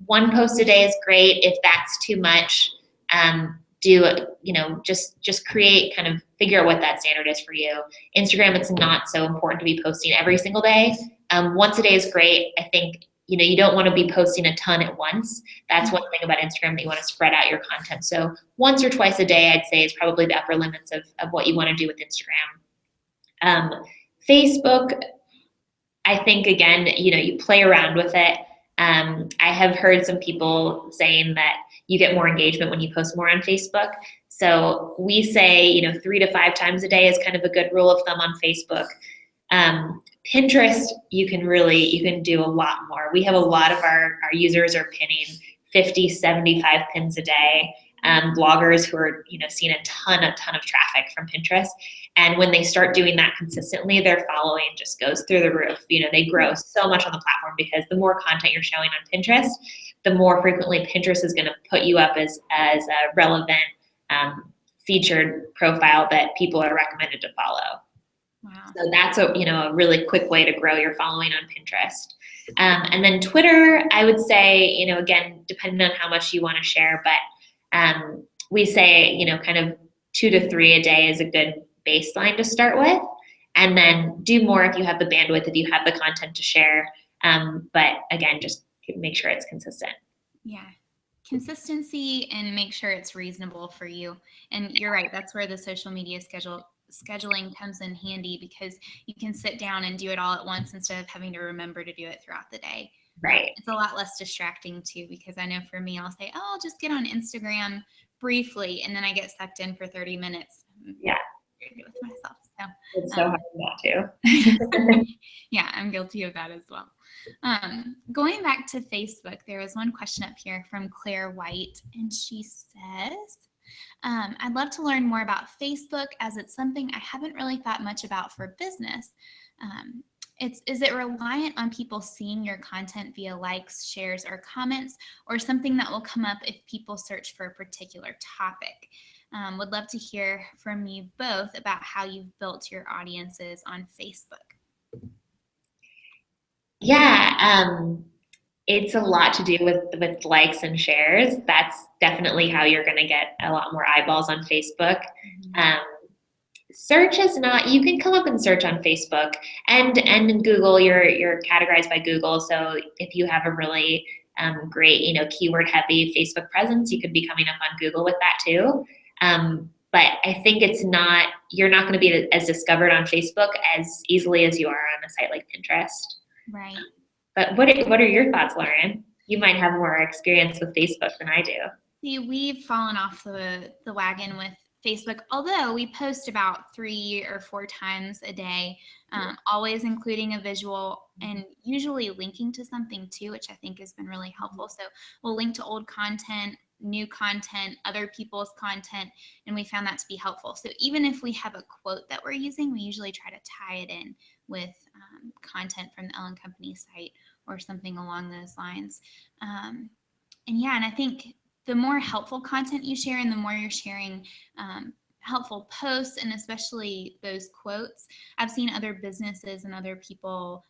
1 post a day is great. If that's too much, just create, kind of figure out what that standard is for you. Instagram, it's not so important to be posting every single day. Once a day is great. I think, you don't want to be posting a ton at once. That's one thing about Instagram, that you want to spread out your content. So once or twice a day, I'd say, is probably the upper limits of what you want to do with Instagram. Facebook, I think, again, you play around with it. I have heard some people saying that you get more engagement when you post more on Facebook. So we say, 3 to 5 times a day is kind of a good rule of thumb on Facebook. Pinterest, you can do a lot more. We have a lot of our users are pinning 50, 75 pins a day. Bloggers who are, seeing a ton of traffic from Pinterest. And when they start doing that consistently, their following just goes through the roof. They grow so much on the platform, because the more content you're showing on Pinterest, the more frequently Pinterest is going to put you up as a relevant featured profile that people are recommended to follow. Wow. So that's a really quick way to grow your following on Pinterest. And then Twitter, I would say, again, depending on how much you want to share, but we say, kind of 2 to 3 a day is a good baseline to start with. And then do more if you have the bandwidth, if you have the content to share. But again, just make sure it's consistent. Yeah. Consistency, and make sure it's reasonable for you. And you're right. That's where the social media scheduling comes in handy, because you can sit down and do it all at once instead of having to remember to do it throughout the day. Right. It's a lot less distracting too, because I know for me, I'll say, oh, I'll just get on Instagram briefly, and then I get sucked in for 30 minutes. Yeah. With myself. So it's so hard not to. Yeah, I'm guilty of that as well. Going back to Facebook, there was one question up here from Claire White, and she says, I'd love to learn more about Facebook, as it's something I haven't really thought much about for business. Is it reliant on people seeing your content via likes, shares, or comments, or something that will come up if people search for a particular topic? Would love to hear from you both about how you've built your audiences on Facebook. Yeah, it's a lot to do with likes and shares. That's definitely how you're going to get a lot more eyeballs on Facebook. Mm-hmm. Search is not. You can come up and search on Facebook, and in Google, you're categorized by Google. So if you have a really great, keyword heavy Facebook presence, you could be coming up on Google with that too. But I think you're not going to be as discovered on Facebook as easily as you are on a site like Pinterest. Right. But what are your thoughts, Lauren? You might have more experience with Facebook than I do. See, we've fallen off the wagon with Facebook, although we post about 3 or 4 times a day, always including a visual and usually linking to something too, which I think has been really helpful. So we'll link to old content, new content, other people's content, and we found that to be helpful. So even if we have a quote that we're using, we usually try to tie it in with content from the Ellen Company site or something along those lines. And I think the more helpful content you share, and the more you're sharing helpful posts, and especially those quotes, I've seen other businesses and other people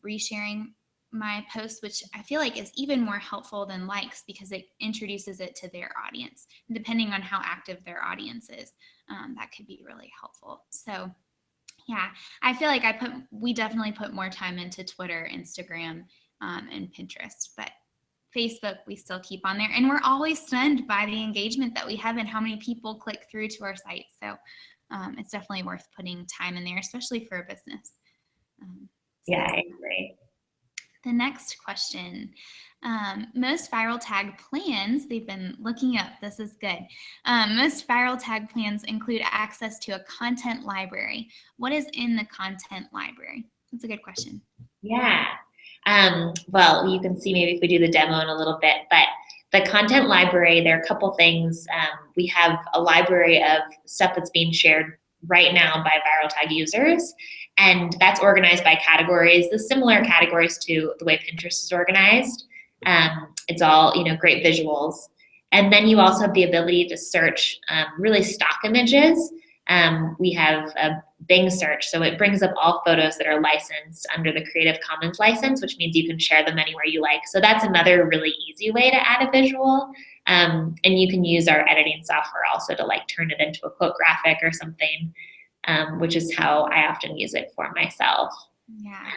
resharing my post, which I feel like is even more helpful than likes, because it introduces it to their audience. And depending on how active their audience is, that could be really helpful. So yeah, I feel like we definitely put more time into Twitter, Instagram, and Pinterest, but Facebook, we still keep on there. And we're always stunned by the engagement that we have and how many people click through to our site. So it's definitely worth putting time in there, especially for a business. Yeah, I agree. The next question, most viral tag plans, they've been looking up, this is good. Most viral tag plans include access to a content library. What is in the content library? That's a good question. Yeah. Well, you can see maybe if we do the demo in a little bit, but the content library, there are a couple things. We have a library of stuff that's being shared right now by viral tag users, and that's organized by categories, the similar categories to the way Pinterest is organized. It's all, great visuals. And then you also have the ability to search really stock images. We have a Bing search, so it brings up all photos that are licensed under the Creative Commons license, which means you can share them anywhere you like. So that's another really easy way to add a visual. And you can use our editing software also to turn it into a quote graphic or something, which is how I often use it for myself. Yeah.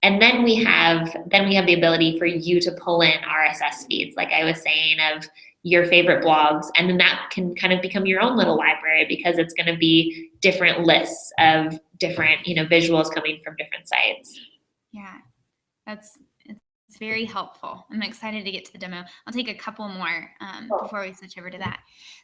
And then we have the ability for you to pull in RSS feeds, like I was saying, of your favorite blogs, and then that can kind of become your own little library, because it's going to be different lists of different, visuals coming from different sites. Yeah, it's very helpful. I'm excited to get to the demo. I'll take a couple more before we switch over to that.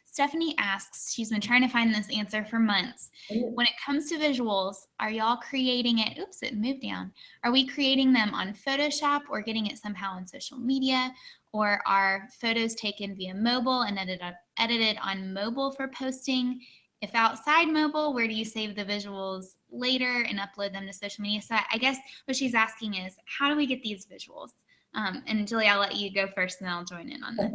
Stephanie asks, she's been trying to find this answer for months. When it comes to visuals, are y'all creating it? Oops, it moved down. Are we creating them on Photoshop or getting it somehow on social media? Or are photos taken via mobile and edited on mobile for posting? If outside mobile, where do you save the visuals later and upload them to social media? So I guess what she's asking is, how do we get these visuals? And Julie, I'll let you go first and then I'll join in on this.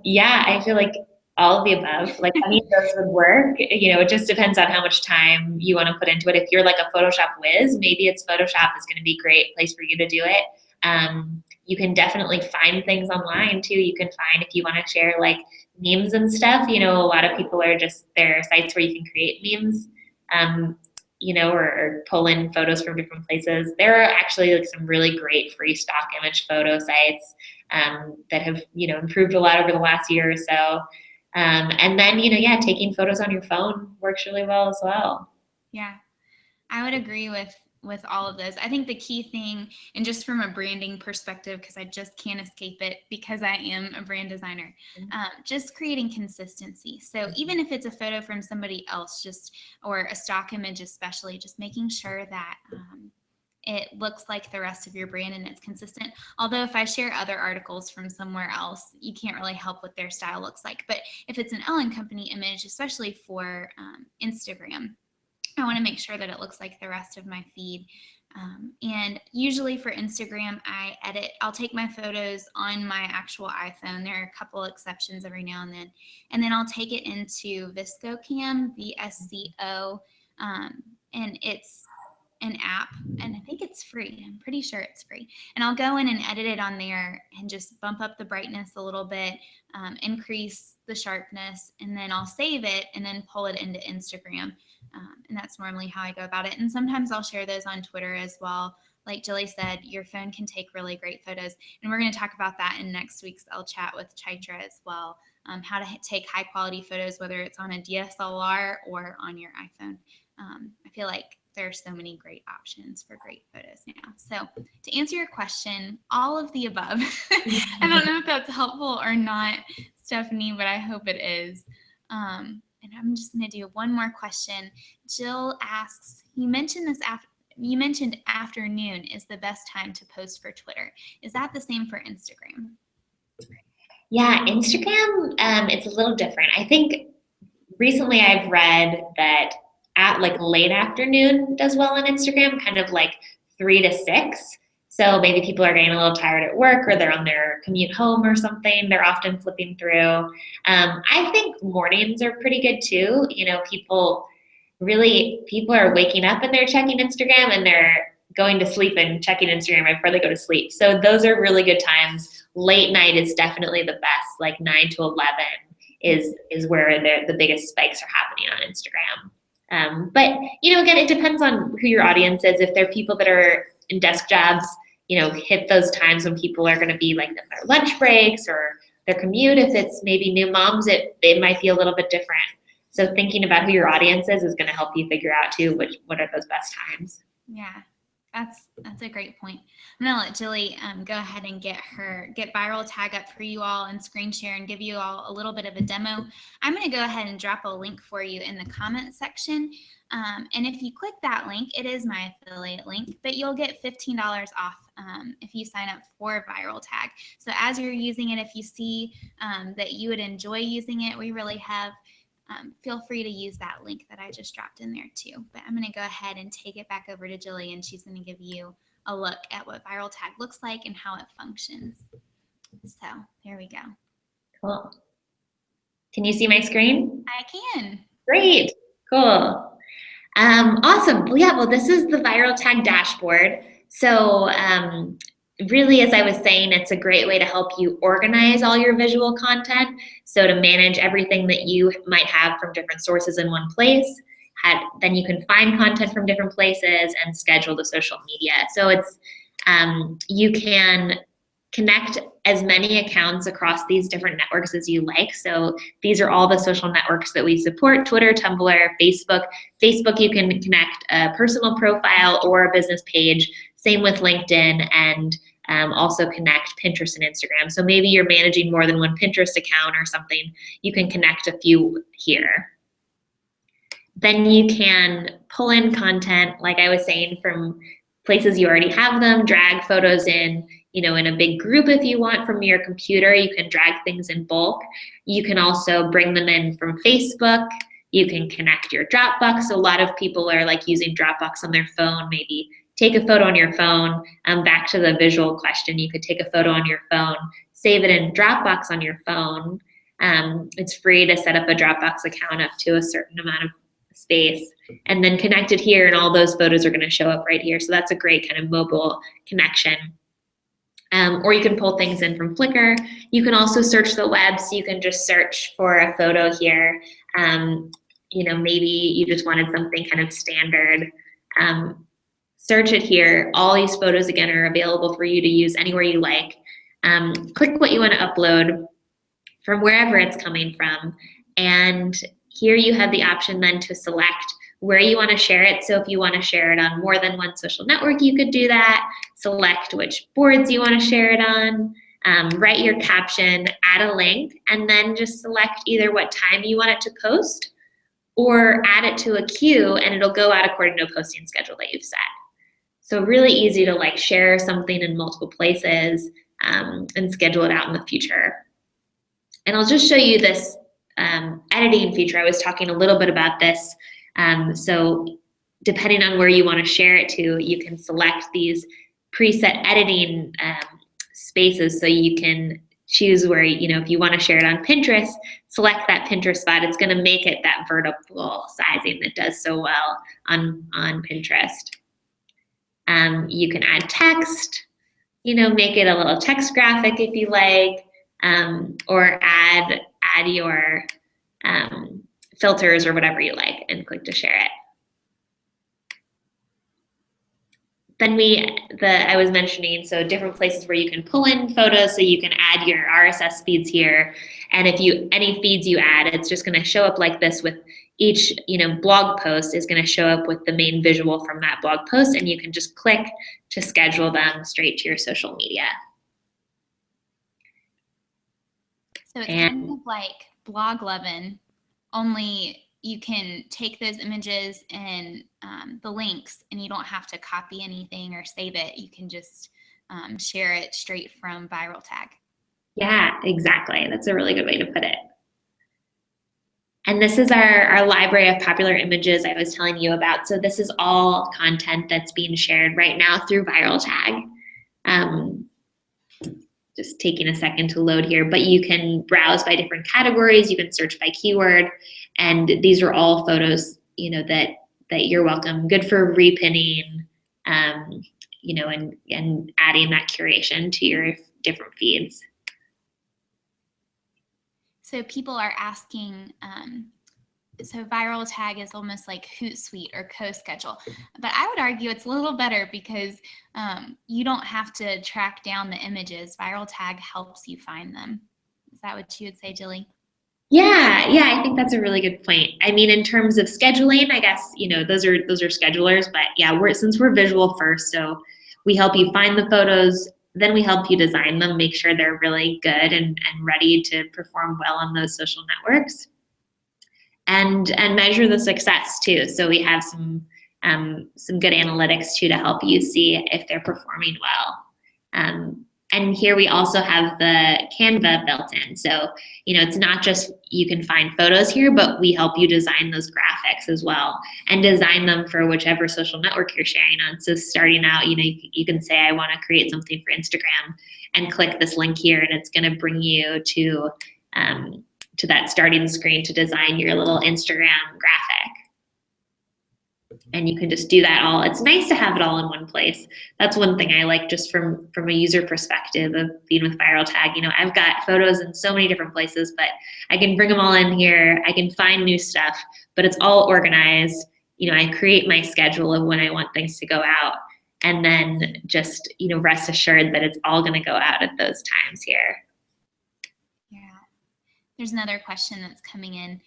Yeah, I feel like All of the above. Like any of those would work. It just depends on how much time you want to put into it. If you're like a Photoshop whiz, maybe it's Photoshop is going to be a great place for you to do it. You can definitely find things online too. You can find, if you want to share like memes and stuff, a lot of people there are sites where you can create memes, or pull in photos from different places. There are actually like some really great free stock image photo sites that have, improved a lot over the last year or so. And then, taking photos on your phone works really well as well. Yeah, I would agree with all of those. I think the key thing, and just from a branding perspective, because I just can't escape it because I am a brand designer, just creating consistency. So even if it's a photo from somebody else, or a stock image especially, just making sure that it looks like the rest of your brand and it's consistent. Although if I share other articles from somewhere else, you can't really help what their style looks like. But if it's an Ellen Company image, especially for Instagram, I want to make sure that it looks like the rest of my feed. And usually for Instagram, I'll take my photos on my actual iPhone. There are a couple exceptions every now and then I'll take it into VSCOcam, VSCO, and it's an app, and I think it's free. I'm pretty sure it's free. And I'll go in and edit it on there and just bump up the brightness a little bit, increase the sharpness, and then I'll save it and then pull it into Instagram. And that's normally how I go about it. And sometimes I'll share those on Twitter as well. Like Jilly said, your phone can take really great photos. And we're going to talk about that in next week's LChat with Chaitra as well. How to take high quality photos, whether it's on a DSLR or on your iPhone. I feel like there are so many great options for great photos now. So to answer your question, all of the above. I don't know if that's helpful or not, Stephanie, but I hope it is. And I'm just going to do one more question. Jill asks, you mentioned afternoon is the best time to post for Twitter. Is that the same for Instagram? Yeah, Instagram, it's a little different. I think recently I've read that at like late afternoon does well on Instagram, kind of like 3 to 6. So maybe people are getting a little tired at work or they're on their commute home or something. They're often flipping through. I think mornings are pretty good too. People are waking up and they're checking Instagram, and they're going to sleep and checking Instagram right before they go to sleep. So those are really good times. Late night is definitely the best, like 9 to 11 is where the biggest spikes are happening on Instagram. But, again, it depends on who your audience is. If they're people that are in desk jobs, hit those times when people are going to be like in their lunch breaks or their commute. If it's maybe new moms, it might be a little bit different. So thinking about who your audience is going to help you figure out too, what are those best times. Yeah, that's a great point. I'm gonna let Jilly go ahead and get Viral Tag up for you all and screen share and give you all a little bit of a demo. I'm gonna go ahead and drop a link for you in the comment section. And if you click that link, it is my affiliate link, but you'll get $15 off if you sign up for Viral Tag. So as you're using it, if you see that you would enjoy using it, we really have feel free to use that link that I just dropped in there too. But I'm going to go ahead and take it back over to Jilly, and she's going to give you a look at what Viral Tag looks like and how it functions. So there we go. Cool. Can you see my screen? I can. Great. Cool. Awesome. Well, this is the Viral Tag dashboard. So really, as I was saying, it's a great way to help you organize all your visual content. So to manage everything that you might have from different sources in one place, then you can find content from different places and schedule the social media. So it's you can connect as many accounts across these different networks as you like. So these are all the social networks that we support: Twitter, Tumblr, Facebook. Facebook, you can connect a personal profile or a business page. Same with LinkedIn, and also connect Pinterest and Instagram. So maybe you're managing more than one Pinterest account or something. You can connect a few here. Then you can pull in content, like I was saying, from places you already have them, drag photos in, in a big group if you want from your computer. You can drag things in bulk. You can also bring them in from Facebook. You can connect your Dropbox. So a lot of people are like using Dropbox on their phone. Maybe take a photo on your phone. Back to the visual question, you could take a photo on your phone, save it in Dropbox on your phone, It's free to set up a Dropbox account up to a certain amount of space, and then connect it here, and all those photos are going to show up right here. So that's a great kind of mobile connection. Or you can pull things in from Flickr. You can also search the web, so you can just search for a photo here. Maybe you just wanted something kind of standard. Search it here. All these photos, again, are available for you to use anywhere you like. Click what you want to upload from wherever it's coming from. And here you have the option then to select where you want to share it. So if you want to share it on more than one social network, you could do that. Select which boards you want to share it on, write your caption, add a link, and then just select either what time you want it to post, or add it to a queue, and it'll go out according to a posting schedule that you've set. So really easy to like share something in multiple places and schedule it out in the future. And I'll just show you this editing feature. I was talking a little bit about this. So depending on where you want to share it to, you can select these preset editing spaces, so you can choose where, if you want to share it on Pinterest, select that Pinterest spot. It's going to make it that vertical sizing that does so well on Pinterest. You can add text, make it a little text graphic if you like, or add your filters or whatever you like, and click to share it. Then I was mentioning, so different places where you can pull in photos, so you can add your RSS feeds here. And if any feeds you add, it's just going to show up like this with each, blog post is going to show up with the main visual from that blog post, and you can just click to schedule them straight to your social media. So it's kind of like Bloglovin, only you can take those images and the links, and you don't have to copy anything or save it. You can just share it straight from Viral Tag. Yeah, exactly. That's a really good way to put it. And this is our library of popular images I was telling you about. So this is all content that's being shared right now through Viral Tag. Just taking a second to load here, but you can browse by different categories. You can search by keyword, and these are all photos, that you're welcome. Good for repinning, and adding that curation to your different feeds. So people are asking, so Viral Tag is almost like Hootsuite or CoSchedule, but I would argue it's a little better because you don't have to track down the images. Viral Tag helps you find them. Is that what you would say, Jilly? Yeah, I think that's a really good point. I mean, in terms of scheduling, I guess, those are schedulers, but yeah, since we're visual first, so we help you find the photos, then we help you design them, make sure they're really good and ready to perform well on those social networks. And measure the success too. So we have some good analytics too to help you see if they're performing well. And here we also have the Canva built in. So, it's not just you can find photos here, but we help you design those graphics as well, and design them for whichever social network you're sharing on. So starting out, you can say, I want to create something for Instagram, and click this link here, and it's going to bring you to that starting screen to design your little Instagram graphic. And you can just do that all. It's nice to have it all in one place. That's one thing I like, just from a user perspective of being with Viral Tag. I've got photos in so many different places, but I can bring them all in here. I can find new stuff, but it's all organized. I create my schedule of when I want things to go out, and then just, rest assured that it's all going to go out at those times here. Yeah. There's another question that's coming in.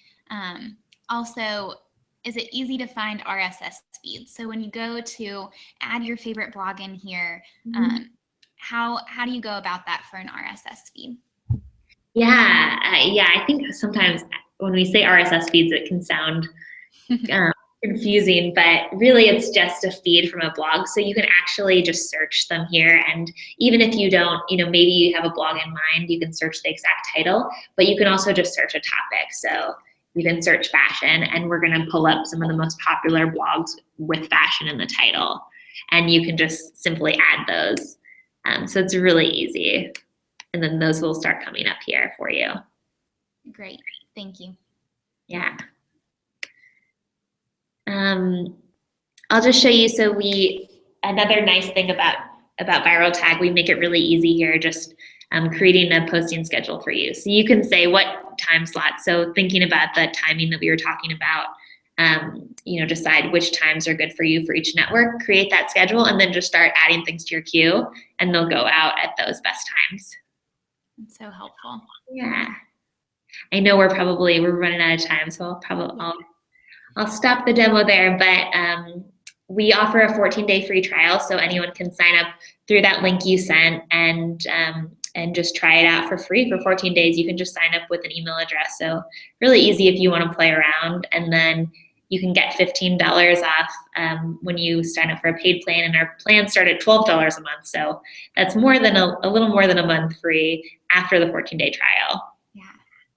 Also, is it easy to find RSS feeds? So when you go to add your favorite blog in here, how do you go about that for an RSS feed? Yeah, I think sometimes when we say RSS feeds, it can sound confusing, but really it's just a feed from a blog. So you can actually just search them here. And even if you don't, maybe you have a blog in mind, you can search the exact title, but you can also just search a topic. So you can search fashion, and we're going to pull up some of the most popular blogs with fashion in the title, and you can just simply add those. So it's really easy. And then those will start coming up here for you. Great. Thank you. Yeah. I'll just show you. So another nice thing about Viral Tag, we make it really easy here, just creating a posting schedule for you. So you can say what time slot. So thinking about the timing that we were talking about, decide which times are good for you for each network, create that schedule, and then just start adding things to your queue, and they'll go out at those best times. It's so helpful. Yeah. I know we're running out of time, so I'll stop the demo there, but we offer a 14-day free trial, so anyone can sign up through that link you sent and just try it out for free for 14 days. You can just sign up with an email address, so really easy if you want to play around, and then you can get $15 off when you sign up for a paid plan, and our plans start at $12 a month, so that's more than a little more than a month free after the 14-day trial. Yeah,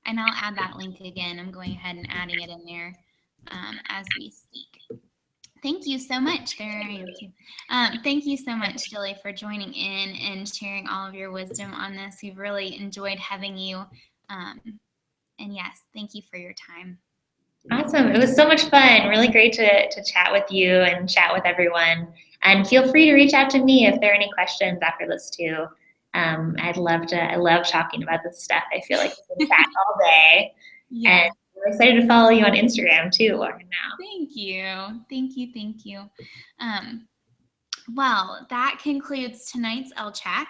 and I'll add that link again. I'm going ahead and adding it in there as we speak. Thank you so much. There I am too. Thank you so much, Jilly, for joining in and sharing all of your wisdom on this. We've really enjoyed having you. And yes, thank you for your time. Awesome. It was so much fun. Really great to chat with you and chat with everyone. And feel free to reach out to me if there are any questions after this too. I love talking about this stuff. I feel like we can chat all day. Yeah. And we're excited to follow you on Instagram too, Lauren, now. Thank you. Thank you. Thank you. Well, that concludes tonight's LChat.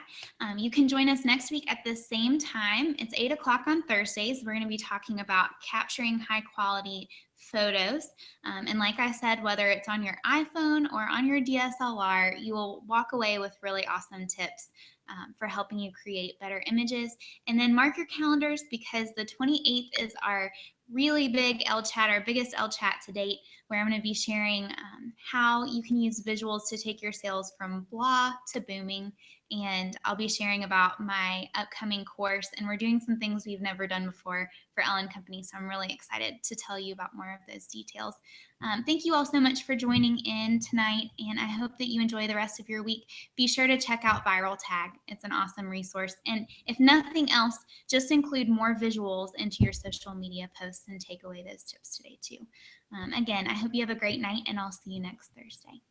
You can join us next week at the same time. It's 8 o'clock on Thursdays. We're going to be talking about capturing high quality photos. And like I said, whether it's on your iPhone or on your DSLR, you will walk away with really awesome tips for helping you create better images. And then mark your calendars, because the 28th is our really big LChat, our biggest LChat to date, where I'm going to be sharing how you can use visuals to take your sales from blah to booming. And I'll be sharing about my upcoming course, and we're doing some things we've never done before for Ellen Company. So I'm really excited to tell you about more of those details. Thank you all so much for joining in tonight, and I hope that you enjoy the rest of your week. Be sure to check out Viral Tag. It's an awesome resource. And if nothing else, just include more visuals into your social media posts and take away those tips today too. Again, I hope you have a great night, and I'll see you next Thursday.